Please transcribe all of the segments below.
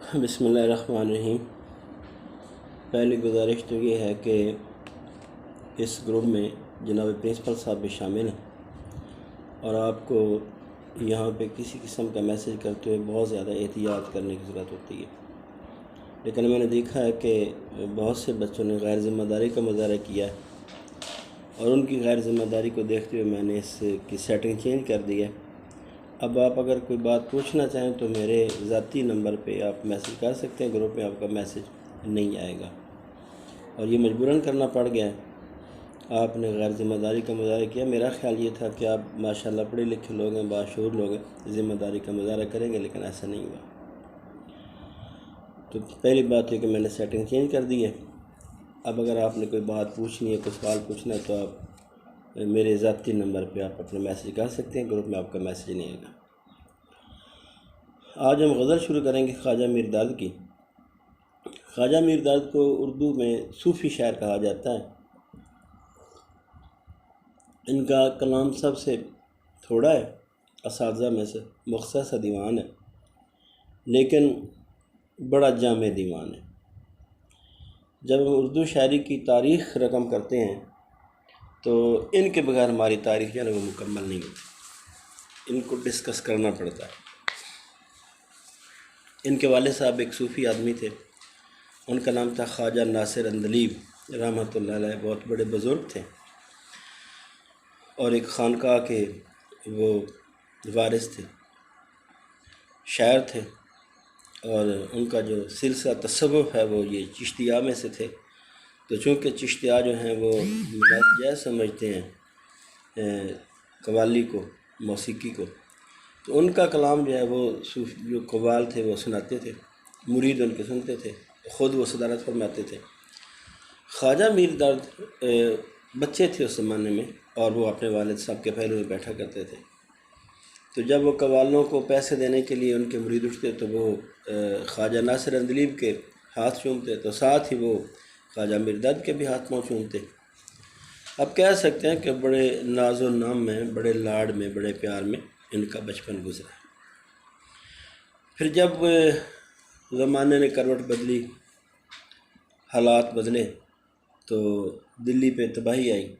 بسم اللہ الرحمن الرحیم۔ پہلی گزارش تو یہ ہے کہ اس گروپ میں جناب پرنسپل صاحب بھی شامل ہیں اور آپ کو یہاں پہ کسی قسم کا میسیج کرتے ہوئے بہت زیادہ احتیاط کرنے کی ضرورت ہوتی ہے، لیکن میں نے دیکھا ہے کہ بہت سے بچوں نے غیر ذمہ داری کا مظاہرہ کیا ہے اور ان کی غیر ذمہ داری کو دیکھتے ہوئے میں نے اس کی سیٹنگ چینج کر دی ہے۔ اب آپ اگر کوئی بات پوچھنا چاہیں تو میرے ذاتی نمبر پہ آپ میسیج کر سکتے ہیں، گروپ میں آپ کا میسیج نہیں آئے گا، اور یہ مجبوراً کرنا پڑ گیا ہے۔ آپ نے غیر ذمہ داری کا مظاہرہ کیا، میرا خیال یہ تھا کہ آپ ماشاءاللہ پڑھے لکھے لوگ ہیں، باشعور لوگ ہیں، ذمہ داری کا مظاہرہ کریں گے، لیکن ایسا نہیں ہوا۔ تو پہلی بات ہے کہ میں نے سیٹنگ چینج کر دی ہے۔ اب اگر آپ نے کوئی بات پوچھنی ہے، کوئی سوال پوچھنا ہے تو آپ میرے ذاتی نمبر پہ آپ اپنا میسیج کر سکتے ہیں، گروپ میں آپ کا میسیج نہیں آئے گا۔ آج ہم غزل شروع کریں گے خواجہ میر داد کی۔ خواجہ میر داد کو اردو میں صوفی شاعر کہا جاتا ہے۔ ان کا کلام سب سے تھوڑا ہے، اساتذہ میں سے مختصر سا دیوان ہے، لیکن بڑا جامع دیوان ہے۔ جب ہم اردو شاعری کی تاریخ رقم کرتے ہیں تو ان کے بغیر ہماری تاریخ جو ہے وہ مکمل نہیں ہوتی، ان کو ڈسکس کرنا پڑتا ہے۔ ان کے والد صاحب ایک صوفی آدمی تھے، ان کا نام تھا خواجہ ناصر اندلیب رحمۃ اللہ علیہ، بہت بڑے بزرگ تھے اور ایک خانقاہ کے وہ وارث تھے، شاعر تھے، اور ان کا جو سلسلہ تصوف ہے وہ یہ چشتیہ میں سے تھے۔ تو چونکہ چشتیہ جو ہیں وہ جائز سمجھتے ہیں قوالی کو، موسیقی کو، تو ان کا کلام جو ہے وہ جو قوال تھے وہ سناتے تھے، مرید ان کے سنتے تھے، خود وہ صدارت فرماتے تھے۔ خواجہ میر داد بچے تھے اس زمانے میں، اور وہ اپنے والد صاحب کے پہلو میں بیٹھا کرتے تھے۔ تو جب وہ قوالوں کو پیسے دینے کے لیے ان کے مرید اٹھتے تو وہ خواجہ ناصر اندلیب کے ہاتھ چومتے، تو ساتھ ہی وہ خواجہ میر داد کے بھی ہاتھ پاؤں چومتے۔ اب کہہ سکتے ہیں کہ بڑے ناز و نام میں، بڑے لاڈ میں، بڑے پیار میں ان کا بچپن گزرا۔ پھر جب زمانے نے کروٹ بدلی، حالات بدلے، تو دلی پہ تباہی آئی۔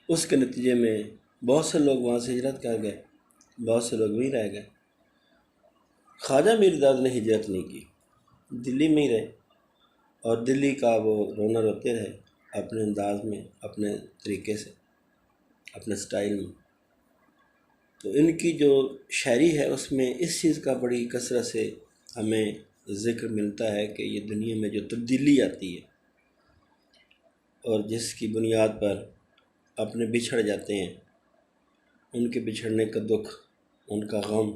اس کے نتیجے میں بہت سے لوگ وہاں سے ہجرت کر گئے، بہت سے لوگ وہیں رہ گئے۔ خواجہ میر داد نے ہجرت نہیں کی، دلی میں ہی رہے، اور دلی کا وہ رونا روتے رہے، اپنے انداز میں، اپنے طریقے سے، اپنے سٹائل میں۔ تو ان کی جو شاعری ہے اس میں اس چیز کا بڑی کثرت سے ہمیں ذکر ملتا ہے کہ یہ دنیا میں جو تبدیلی آتی ہے اور جس کی بنیاد پر اپنے بچھڑ جاتے ہیں، ان کے بچھڑنے کا دکھ، ان کا غم،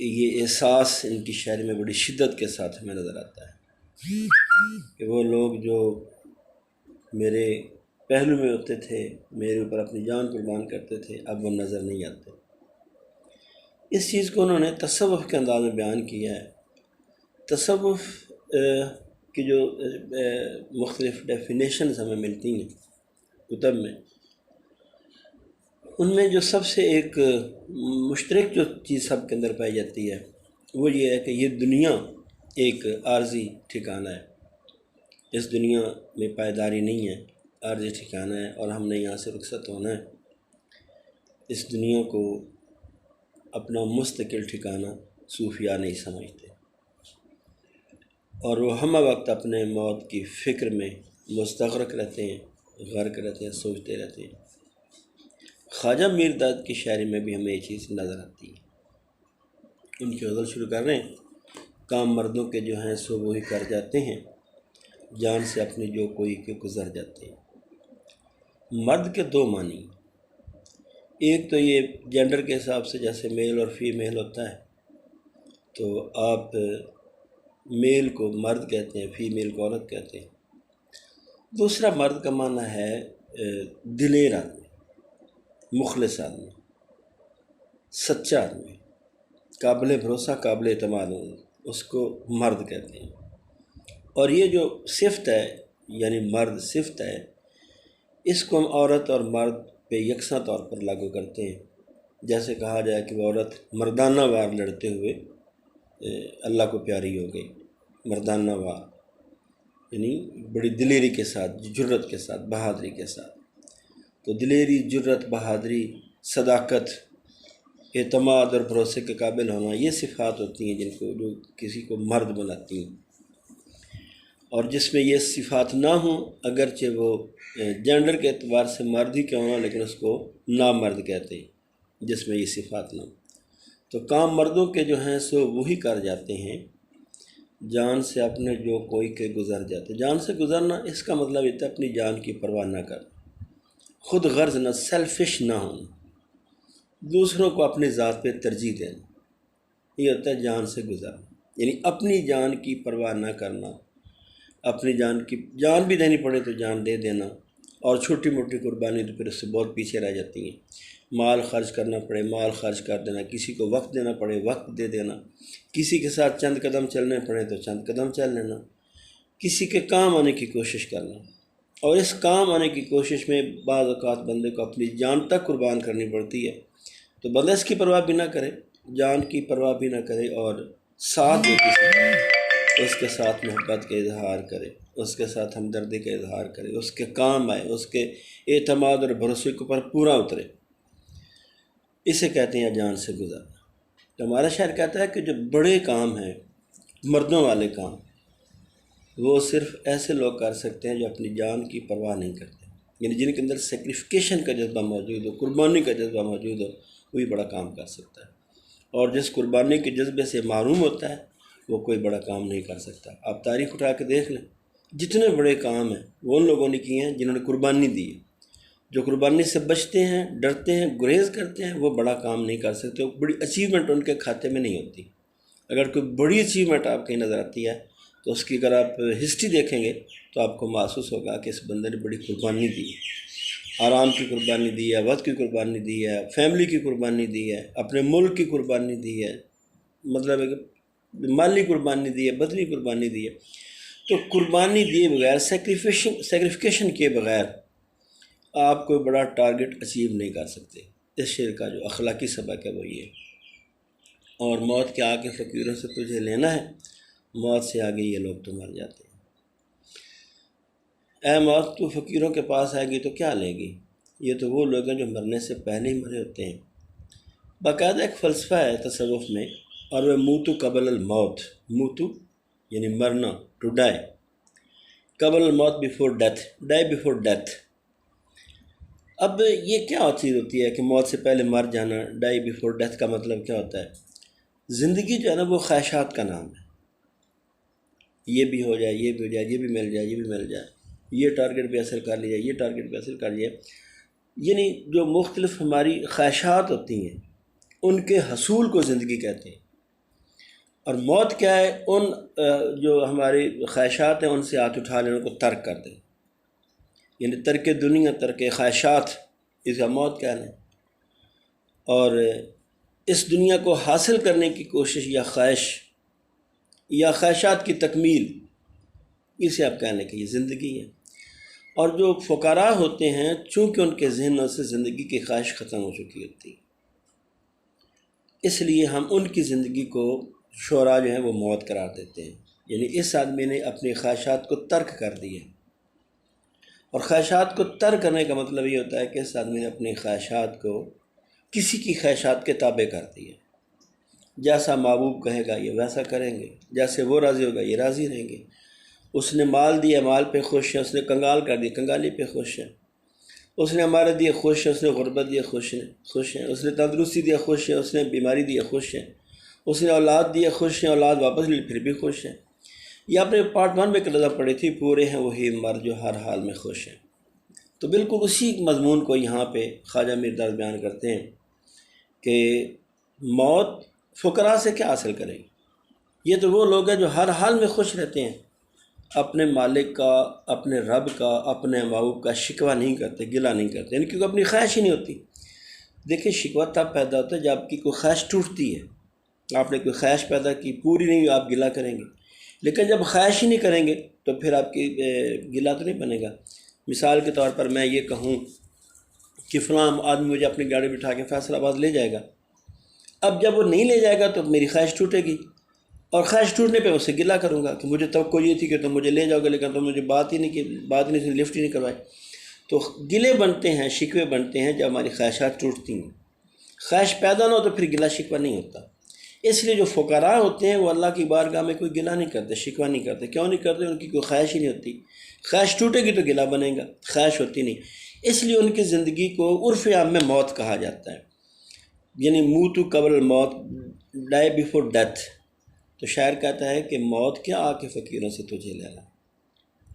یہ احساس ان کی شاعری میں بڑی شدت کے ساتھ ہمیں نظر آتا ہے کہ وہ لوگ جو میرے پہلو میں ہوتے تھے، میرے اوپر اپنی جان قربان کرتے تھے، اب وہ نظر نہیں آتے۔ اس چیز کو انہوں نے تصوف کے انداز میں بیان کیا ہے۔ تصوف کی جو مختلف ڈیفینیشنز ہمیں ملتی ہیں کتب میں، ان میں جو سب سے ایک مشترک جو چیز سب کے اندر پائی جاتی ہے وہ یہ ہے کہ یہ دنیا ایک عارضی ٹھکانہ ہے، اس دنیا میں پائیداری نہیں ہے، عارضی ٹھکانہ ہے، اور ہم نے یہاں سے رخصت ہونا ہے۔ اس دنیا کو اپنا مستقل ٹھکانہ صوفیاء نہیں سمجھتے، اور وہ ہمہ وقت اپنے موت کی فکر میں مستغرق رہتے ہیں، غرق رہتے ہیں، سوچتے رہتے ہیں۔ خواجہ میر داد کی شاعری میں بھی ہمیں یہ چیز نظر آتی ہے۔ ان کی غزل شروع کر رہے ہیں۔ کام مردوں کے جو ہیں سو وہی کر جاتے ہیں، جان سے اپنی جو کوئی کے گزر جاتے ہیں۔ مرد کے دو معنی، ایک تو یہ جینڈر کے حساب سے جیسے میل اور فیمیل ہوتا ہے، تو آپ میل کو مرد کہتے ہیں، فیمیل کو عورت کہتے ہیں۔ دوسرا مرد کا معنی ہے دلیر آدمی، مخلص آدمی، سچا آدمی، قابل بھروسہ، قابل اعتماد آدمی، اس کو مرد کہتے ہیں۔ اور یہ جو صفت ہے، یعنی مرد صفت ہے، اس کو ہم عورت اور مرد پہ یکساں طور پر لاگو کرتے ہیں۔ جیسے کہا جائے کہ وہ عورت مردانہ وار لڑتے ہوئے اللہ کو پیاری ہو گئی، مردانہ وار، یعنی بڑی دلیری کے ساتھ، جرت کے ساتھ، بہادری کے ساتھ۔ تو دلیری، جرت، بہادری، صداقت، اعتماد اور بھروسے کے قابل ہونا، یہ صفات ہوتی ہیں جن کو جو کسی کو مرد بناتی ہیں۔ اور جس میں یہ صفات نہ ہوں، اگرچہ وہ جینڈر کے اعتبار سے مرد ہی کیوں نہ، لیکن اس کو نامرد کہتے ہیں جس میں یہ صفات نہ ہوں۔ تو کام مردوں کے جو ہیں سو وہی کر جاتے ہیں جان سے اپنے جو کوئی کے گزر جاتے۔ جان سے گزرنا اس کا مطلب یہ ہے اپنی جان کی پرواہ نہ کرنا، خود غرض نہ، سیلفش نہ ہونا، دوسروں کو اپنی ذات پہ ترجیح دینا، یہ ہوتا ہے جان سے گزرنا۔ یعنی اپنی جان کی پرواہ نہ کرنا، اپنی جان بھی دینی پڑے تو جان دے دینا، اور چھوٹی موٹی قربانی تو پھر اس سے بہت پیچھے رہ جاتی ہیں۔ مال خرچ کرنا پڑے مال خرچ کر دینا، کسی کو وقت دینا پڑے وقت دے دینا، کسی کے ساتھ چند قدم چلنے پڑے تو چند قدم چل لینا، کسی کے کام آنے کی کوشش کرنا۔ اور اس کام آنے کی کوشش میں بعض اوقات بندے کو اپنی جان تک قربان کرنی پڑتی ہے، تو بندہ اس کی پرواہ بھی نہ کرے، جان کی پرواہ بھی نہ کرے، اور ساتھ میں کسی کا، اس کے ساتھ محبت کا اظہار کرے، اس کے ساتھ ہمدردی کا اظہار کرے، اس کے کام آئے، اس کے اعتماد اور بھروسے کے اوپر پورا اترے، اسے کہتے ہیں جان سے گزرنا۔ تو ہمارا شاعر کہتا ہے کہ جو بڑے کام ہیں، مردوں والے کام، وہ صرف ایسے لوگ کر سکتے ہیں جو اپنی جان کی پرواہ نہیں کرتے، یعنی جن کے اندر سیکریفیکیشن کا جذبہ موجود ہو، قربانی کا جذبہ موجود ہو، وہی بڑا کام کر سکتا ہے۔ اور جس قربانی کے جذبے سے محروم ہوتا ہے وہ کوئی بڑا کام نہیں کر سکتا۔ آپ تاریخ اٹھا کے دیکھ لیں، جتنے بڑے کام ہیں وہ ان لوگوں نے کیے ہیں جنہوں نے قربانی دی ہے۔ جو قربانی سے بچتے ہیں، ڈرتے ہیں، گریز کرتے ہیں، وہ بڑا کام نہیں کر سکتے، وہ بڑی اچیومنٹ ان کے کھاتے میں نہیں ہوتی۔ اگر کوئی بڑی اچیومنٹ آپ کہیں نظر آتی ہے تو اس کی اگر آپ ہسٹری دیکھیں گے تو آپ کو محسوس ہوگا کہ اس بندے نے بڑی قربانی دی ہے، آرام کی قربانی دی ہے، وقت کی قربانی دی ہے، فیملی کی قربانی دی ہے، اپنے ملک کی قربانی دی ہے، مطلب ہے کہ مالی قربانی دی ہے، بدنی قربانی دی ہے۔ تو قربانی دیے بغیر، سیکریفیکیشن کیے بغیر آپ کوئی بڑا ٹارگٹ اچیو نہیں کر سکتے۔ اس شعر کا جو اخلاقی سبق ہے وہ یہ ہے۔ اور موت کے آگے فقیروں سے تجھے لینا ہے، موت سے آگے یہ لوگ تو مر جاتے ہیں۔ اے موت، تو فقیروں کے پاس آئے گی تو کیا لے گی؟ یہ تو وہ لوگ ہیں جو مرنے سے پہلے ہی مرے ہوتے ہیں۔ باقاعدہ ایک فلسفہ ہے تصوف میں، اور وہ موتو قبل الموت، موتو یعنی مرنا، ٹو ڈائی، قبل الموت بیفور ڈیتھ، ڈائی بیفور ڈیتھ۔ اب یہ کیا چیز ہوتی ہے کہ موت سے پہلے مر جانا، ڈائی بیفور ڈیتھ کا مطلب کیا ہوتا ہے؟ زندگی جو ہے نا وہ خواہشات کا نام ہے، یہ بھی ہو جائے، یہ بھی ہو جائے، یہ بھی مل جائے، یہ بھی مل جائے، یہ ٹارگٹ بھی حاصل کر لیا، یہ ٹارگٹ بھی حاصل کر لیا، یعنی جو مختلف ہماری خواہشات ہوتی ہیں ان کے حصول کو زندگی کہتے ہیں۔ اور موت کیا ہے؟ ان جو ہماری خواہشات ہیں ان سے ہاتھ اٹھا لیں، ان کو ترک کر دیں، یعنی ترک دنیا، ترک خواہشات، اس کا موت کہہ لیں۔ اور اس دنیا کو حاصل کرنے کی کوشش یا خواہش یا خواہشات کی تکمیل، اسے آپ کہہ لیں کہ یہ زندگی ہے۔ اور جو فقراء ہوتے ہیں چونکہ ان کے ذہنوں سے زندگی کی خواہش ختم ہو چکی ہوتی ہے، اس لیے ہم ان کی زندگی کو شعراء جو ہیں وہ موت قرار دیتے ہیں، یعنی اس آدمی نے اپنی خواہشات کو ترک کر دی ہے۔ اور خواہشات کو ترک کرنے کا مطلب یہ ہوتا ہے کہ اس آدمی نے اپنی خواہشات کو کسی کی خواہشات کے تابع کر دی ہے۔ جیسا محبوب کہے گا یہ ویسا کریں گے، جیسے وہ راضی ہوگا یہ راضی رہیں گے۔ اس نے مال دیا، مال پہ خوش ہے، اس نے کنگال کر دی، کنگالی پہ خوش ہے۔ اس نے ہمارے دیے خوش ہے، اس نے غربت دیا خوش ہے، اس نے تندرستی دیا خوش ہے، اس نے بیماری دیا خوش ہے، اس نے اولاد دیا خوش ہے، اولاد واپس لی پھر بھی خوش ہے۔ یہ اپنے پارٹ 1 میں ایک لفظ پڑھی تھی، پورے ہیں وہی مرد جو ہر حال میں خوش ہیں۔ تو بالکل اسی مضمون کو یہاں پہ خواجہ میرداد بیان کرتے ہیں کہ موت فقراء سے کیا حاصل کرے گی؟ یہ تو وہ لوگ ہیں جو ہر حال میں خوش رہتے ہیں، اپنے مالک کا، اپنے رب کا، اپنے محبوب کا شکوہ نہیں کرتے، گلہ نہیں کرتے، یعنی کیونکہ اپنی خواہش ہی نہیں ہوتی۔ دیکھیں شکوہ تب پیدا ہوتا ہے جب آپ کی کوئی خواہش ٹوٹتی ہے، آپ نے کوئی خواہش پیدا کی، پوری نہیں ہوئی، آپ گلہ کریں گے، لیکن جب خواہش ہی نہیں کریں گے تو پھر آپ کی گلہ تو نہیں بنے گا۔ مثال کے طور پر میں یہ کہوں کہ فلاں آدمی مجھے اپنی گاڑی بٹھا کے فیصل آباد لے جائے گا، اب جب وہ نہیں لے جائے گا تو میری خواہش ٹوٹے گی، اور خواہش ٹوٹنے پہ اس سے گلہ کروں گا کہ مجھے توقع یہ تھی کہ تم مجھے لے جاؤ گے، لیکن تم مجھے بات ہی نہیں سنی، لفٹ ہی نہیں کروائی۔ تو گلے بنتے ہیں، شکوے بنتے ہیں جب ہماری خواہشات ٹوٹتی ہیں۔ خواہش پیدا نہ ہو تو پھر گلہ شکوہ نہیں ہوتا۔ اس لیے جو فقراء ہوتے ہیں وہ اللہ کی بارگاہ میں کوئی گلہ نہیں کرتے، شکوہ نہیں کرتے۔ کیوں نہیں کرتے؟ ان کی کوئی خواہش ہی نہیں ہوتی۔ خواہش ٹوٹے گی تو گلہ بنے گا، خواہش ہوتی نہیں۔ اس لیے ان کی زندگی کو عرف عام میں موت کہا جاتا ہے، یعنی موت قبل الموت، ڈائی بیفور ڈیتھ۔ تو شاعر کہتا ہے کہ موت کیا آ کے فقیروں سے تجھے لینا،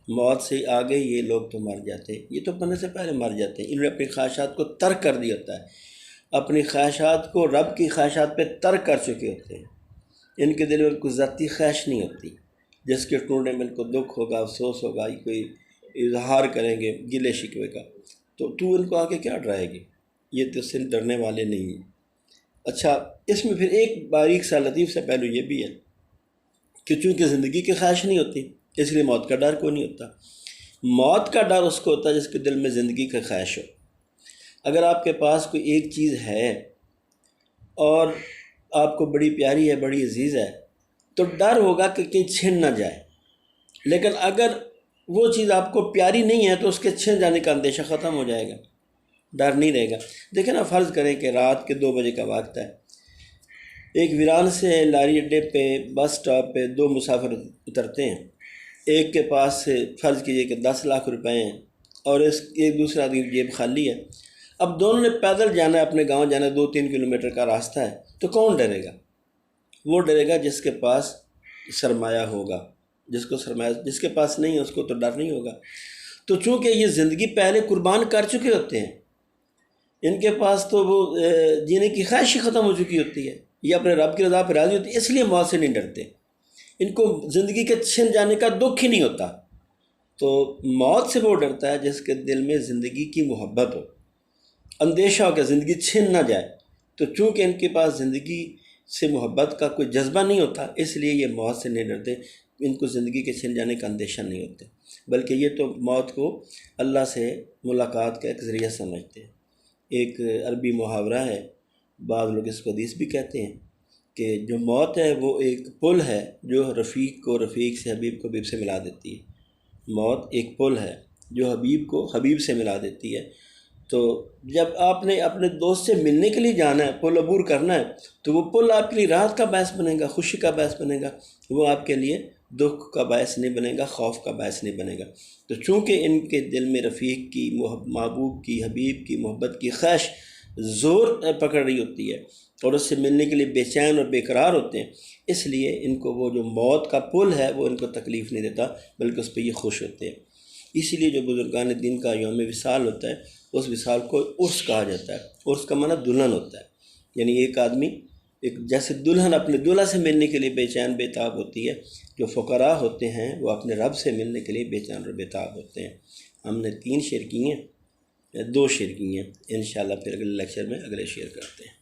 موت سے آگے یہ لوگ تو مر جاتے، یہ تو مرنے سے پہلے مر جاتے ہیں۔ انہوں نے اپنی خواہشات کو ترک کر دیا ہوتا ہے، اپنی خواہشات کو رب کی خواہشات پہ ترک کر چکے ہوتے ہیں۔ ان کے دل میں کوئی ذاتی خواہش نہیں ہوتی، جس کے ٹوٹنے میں ان کو دکھ ہوگا، افسوس ہوگا، کوئی اظہار کریں گے گلے شکوے کا، تو ان کو آگے کیا ڈرائے گی؟ یہ تو صرف ڈرنے والے نہیں ہیں۔ اچھا، اس میں پھر ایک باریک سا لطیف سا پہلو یہ بھی ہے کہ چونکہ زندگی کی خواہش نہیں ہوتی، اس لیے موت کا ڈر کوئی نہیں ہوتا۔ موت کا ڈر اس کو ہوتا ہے جس کے دل میں زندگی کی خواہش ہو۔ اگر آپ کے پاس کوئی ایک چیز ہے اور آپ کو بڑی پیاری ہے، بڑی عزیز ہے، تو ڈر ہوگا کہ کہیں چھن نہ جائے۔ لیکن اگر وہ چیز آپ کو پیاری نہیں ہے تو اس کے چھن جانے کا اندیشہ ختم ہو جائے گا، ڈر نہیں رہے گا۔ دیکھیں نا، فرض کریں کہ رات کے 2 بجے کا وقت ہے، ایک ویران سے لاری اڈے پہ، بس سٹاپ پہ 2 مسافر اترتے ہیں۔ ایک کے پاس فرض کیجئے کہ 10 لاکھ روپے ہیں اور ایک دوسرا آدمی کی جیب خالی ہے۔ اب دونوں نے پیدل جانا ہے، اپنے گاؤں جانا ہے، 2-3 کلومیٹر کا راستہ ہے، تو کون ڈرے گا؟ وہ ڈرے گا جس کے پاس سرمایہ ہوگا۔ جس کے پاس نہیں ہے اس کو تو ڈر نہیں ہوگا۔ تو چونکہ یہ زندگی پہلے قربان کر چکے ہوتے ہیں، ان کے پاس تو وہ جینے کی خواہش ہی ختم ہو چکی ہوتی ہے، یہ اپنے رب کی رضا پہ راضی ہوتی ہے، اس لیے موت سے نہیں ڈرتے۔ ان کو زندگی کے چھن جانے کا دکھ ہی نہیں ہوتا۔ تو موت سے وہ ڈرتا ہے جس کے دل میں زندگی کی محبت ہو، اندیشہ ہو کہ زندگی چھن نہ جائے۔ تو چونکہ ان کے پاس زندگی سے محبت کا کوئی جذبہ نہیں ہوتا، اس لیے یہ موت سے نہیں ڈرتے، ان کو زندگی کے چھن جانے کا اندیشہ نہیں ہوتا، بلکہ یہ تو موت کو اللہ سے ملاقات کا ایک ذریعہ سمجھتے ہیں۔ ایک عربی محاورہ ہے، بعض لوگ اس کو حدیث بھی کہتے ہیں، کہ جو موت ہے وہ ایک پل ہے جو رفیق کو رفیق سے، حبیب کو حبیب سے ملا دیتی ہے۔ موت ایک پل ہے جو حبیب کو حبیب سے ملا دیتی ہے۔ تو جب آپ نے اپنے دوست سے ملنے کے لیے جانا ہے، پل عبور کرنا ہے، تو وہ پل آپ کے لیے راحت کا باعث بنے گا، خوشی کا باعث بنے گا، وہ آپ کے لیے دکھ کا باعث نہیں بنے گا، خوف کا باعث نہیں بنے گا۔ تو چونکہ ان کے دل میں رفیق کی، محبوب کی، حبیب کی محبت کی خواہش زور پکڑ رہی ہوتی ہے اور اس سے ملنے کے لیے بے چین اور بے قرار ہوتے ہیں، اس لیے ان کو وہ جو موت کا پل ہے وہ ان کو تکلیف نہیں دیتا، بلکہ اس پہ یہ خوش ہوتے ہیں۔ اسی لیے جو بزرگان دین کا یوم وصال ہوتا ہے، اس وصال کو عرس کہا جاتا ہے۔ عرس کا معنی دلہن ہوتا ہے، یعنی ایک آدمی جیسے دلہن اپنے دولہا سے ملنے کے لیے بے چین بے تاب ہوتی ہے، جو فقراء ہوتے ہیں وہ اپنے رب سے ملنے کے لیے بے چین اور بے تاب ہوتے ہیں۔ ہم نے 3 شعر کیے ہیں، 2 شعر کیے ہیں، انشاءاللہ پھر اگلے لیکچر میں اگلے شعر کرتے ہیں۔